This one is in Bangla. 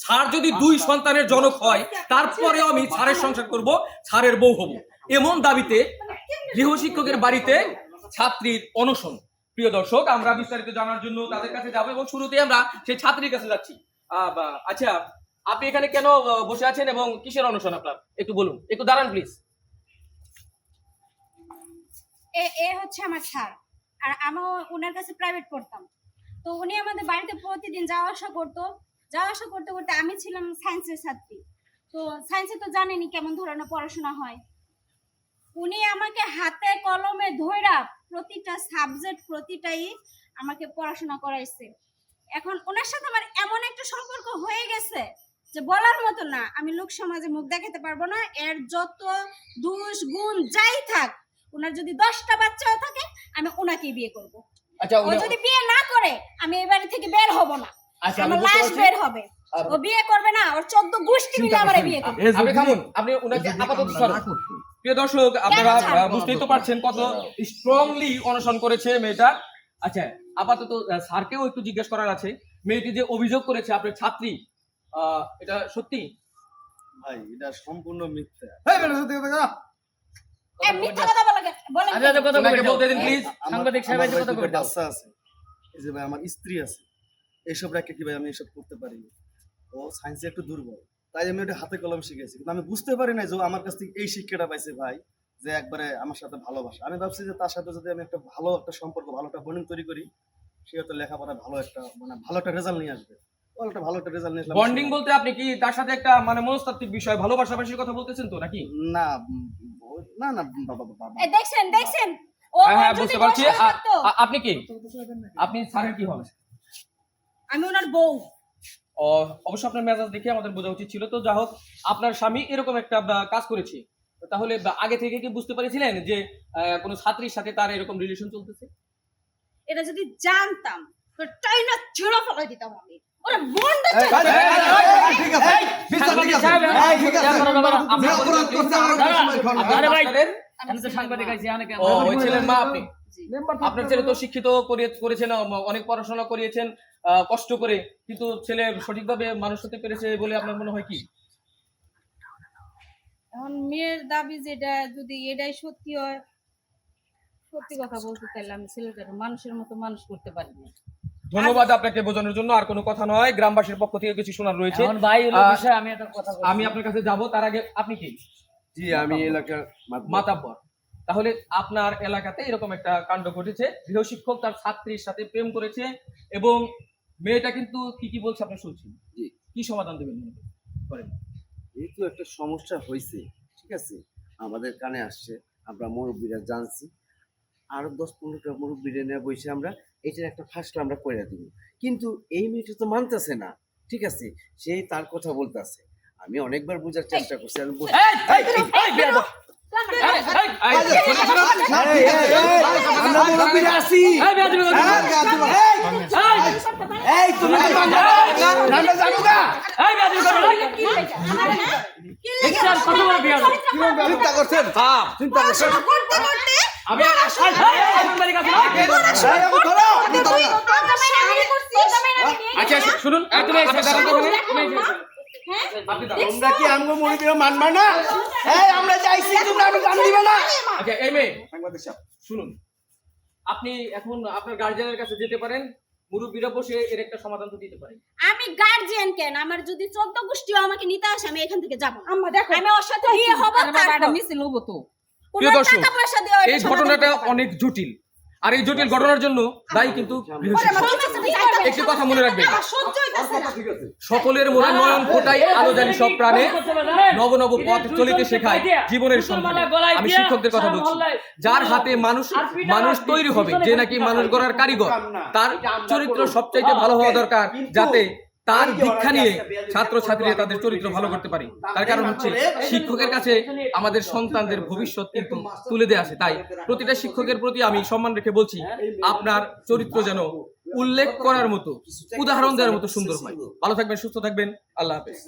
স্যার যদি 2 সন্তানের জনক হয় তারপরেও আমি স্যারের সংসার করব, স্যারের বউ হব, এমন দাবিতে গৃহশিক্ষকের বাড়িতে ছাত্রীর অনশন। প্রিয় দর্শক, আমরা বিস্তারিত জানার জন্য তাদের কাছে যাব এবং শুরুতে আমরা সেই ছাত্রীর কাছে যাচ্ছি। আচ্ছা, আপনি এখানে কেন বসে আছেন এবং কিসের অনশন আপনার একটু বলুন। একটু দাঁড়ান প্লিজ। এ হচ্ছে আমার স্যার, আর আমি ওনার কাছে প্রাইভেট পড়তাম। তো উনি আমাদের বাড়িতে প্রতিদিন যাওয়া আসা করতো। যাওয়া আসা করতে করতে আমি ছিলাম সায়েন্সের ছাত্রী। তো সায়েন্সে তো জানেনই কেমন ধরনের পড়াশোনা হয়। উনি আমাকে হাতে কলমে ধইরা প্রতিটা সাবজেক্ট প্রতিটাই আমাকে পড়াশোনা করাইছে। এখন ওনার সাথে আমার এমন একটা সম্পর্ক হয়ে গেছে যে বলার মতো না। আমি লোক সমাজে মুখ দেখাতে পারবো না। এর যত দোষ গুণ যাই থাক, ওনার যদি 10টা বাচ্চাও থাকে, আমি ওনাকেই বিয়ে করব। আচ্ছা, ও যদি বিয়ে না করে আমি এই বাড়ি থেকে বের হব না। আমার লাশ বের হবে। ও বিয়ে করবে না, ওর 14 গোষ্ঠী মিলে আমারে বিয়ে করবে। আপনি থামুন, আপনি ওনাকে আপাতত সরান। প্রিয় দর্শক, আপনারা বুঝতেই তো পারছেন কত স্ট্রংলি অনশন করেছে মেয়েটা। আচ্ছা, আপাতত স্যারকেও একটু জিজ্ঞেস করার আছে। মেয়েটি যে অভিযোগ করেছে আপনার ছাত্রী, এটা সত্যি? ভাই এটা সম্পূর্ণ মিথ্যা। মিথ্যা কথা বলেন। আচ্ছা, কথা বলতে দিন প্লিজ। সাংবাদিক সাহেব এসে কথা বলতে বাচ্চা আছে, এই যে ভাই আমার স্ত্রী আছে, এইসব রেখে কি ভাই আমি এসব করতে পারি? ও সায়েন্সে একটু দুর্বল, তাই আমি ওটা হাতে কলম শিখেছি। কিন্তু আমি বুঝতে পারি না যে ও আমার কাছ থেকে এই শিক্ষাটা পাইছে ভাই, যে একবারে আমার সাথে ভালোবাসা। আমি ভাবছি যে তার সাথে যদি আমি একটা ভালো একটা সম্পর্ক, ভালো একটা বন্ডিং তৈরি করি, সে হয়তো লেখাপড়া ভালো একটা ভালো একটা রেজাল্ট নিয়ে আসবে। ভালো একটা রেজাল্ট নিয়ে আসলে বন্ডিং বলতে আপনি কি তার সাথে একটা মনস্তাত্ত্বিক বিষয়, ভালোবাসাবাসির কথা বলতেছেন তো নাকি? না না না বাবা। দেখছেন ও হ্যাঁ, যদি বুঝতে পারছি। দোষ করতো, আপনি কি? আপনি স্যারের কি হবে? আমি ওনার বউ। অবশ্য আপনার মেজাজ দেখে আমাদের বোঝা উচিত ছিল। তো যা হোক, আপনার স্বামী এরকম একটা কাজ করেছে, তাহলে আগে থেকে কি বুঝতে পেরেছিলেন যে কোনো ছাত্রীর সাথে তার এরকম রিলেশন চলতেছে? এটা যদি জানতাম তো টাইনা ছেড়ে ফেলাই দিতাম আমি। ওরে বন্ডে ঠিক আছে আরে ভাই, আমি তো সাংবাদিক আছি। ওই ছেলের মা আপনি? আপনার ছেলে তো শিক্ষিত করেছেন, অনেক পড়াশোনা করিয়েছেন কষ্ট করে, কিন্তু ছেলে সঠিকভাবে মানুষ হতে পেরেছে বলে আপনার মনে হয় কি? এখন মেয়ের দাবি যেটা, যদি এটাই সত্যি হয়, সত্যি কথা বলতে চাইলে আমি ছেলেটাকে মানুষের মতো মানুষ করতে পারি না। ধন্যবাদ আপনাকে বোঝানোর জন্য। আর কোনো কথা নয়, গ্রামবাসীর পক্ষ থেকে কিছু শোনার রয়েছে। আমি আপনার কাছে যাব, তার আগে আপনি কি? জি, আমি এলাকার মাতাব্বর। তাহলে আপনার এলাকাতে এরকম একটা কাণ্ড ঘটেছে, গৃহশিক্ষক তার ছাত্রীর সাথে প্রেম করেছে এবং মেয়েটা কিন্তু কি বলছে আপনি শুনছেন। জি, কি সমাধান দেবেন মনে করেন? এই তো একটা সমস্যা হয়েছে, ঠিক আছে, আমাদের কানে আসছে, আমরা মুরব্বীরা জানছি, আরো 10-15টা মুরব্বীরা নিয়ে বসে আমরা এটার একটা ফাঁসলা আমরা করে দিব। কিন্তু এই মেয়েটা তো মানতেছে না, ঠিক আছে, সেই তার কথা বলতেছে। আমি অনেকবার বোঝার চেষ্টা করছি, আমি আচ্ছা শুনুন, তোমরা কি আমগো মুরব্বীরা মানবা না? এই আমরা যাইছি, তোমরা আমি জান দিবে না। আচ্ছা এই মেয়ে, সাংবাদিক সাহেব শুনুন, আপনি এখন আপনার গার্জিয়ানের কাছে যেতে পারেন, মুরব্বীরা বসে এর একটা সমাধান তো দিতে পারেন। আমি গার্জিয়ান কেন, আমার যদি 14 গোষ্ঠীও আমাকে নিতে আসে, আমি এখান থেকে যাব। আম্মা দেখো, আমি ওর সাথে বিয়ে হব, তারপর মিছিল হবো। তো প্রিয় দর্শক, এই ঘটনাটা অনেক জটিল, আর এই জটিল ঘটনার জন্য দায়ী কিন্তু একটি কথা মনে রাখবেন, সকলের মনে নয়ন ফোটাই আলো জানি সব প্রাণে, নব নব পথ চলিতে শেখায় জীবনের সন্ধানে। আমি শিক্ষকদের কথা বলছি, যার হাতে মানুষ তৈরি হবে, যে নাকি মানুষ গড়ার কারিগর, তার চরিত্র সবচাইতে ভালো হওয়া দরকার, যাতে তার দীক্ষা নিয়ে ছাত্রছাত্রীরা তাদের চরিত্র ভালো করতে পারে। তার কারণ হচ্ছে শিক্ষকের কাছে আমাদের সন্তানদের ভবিষ্যৎ কিন্তু তুলে দেওয়া আছে। তাই প্রতিটা শিক্ষকের প্রতি আমি সম্মান রেখে বলছি, আপনার চরিত্র যেন উল্লেখ করার মতো, উদাহরণ দেওয়ার মতো সুন্দর হয়। ভালো থাকবেন, সুস্থ থাকবেন, আল্লাহ হাফেজ।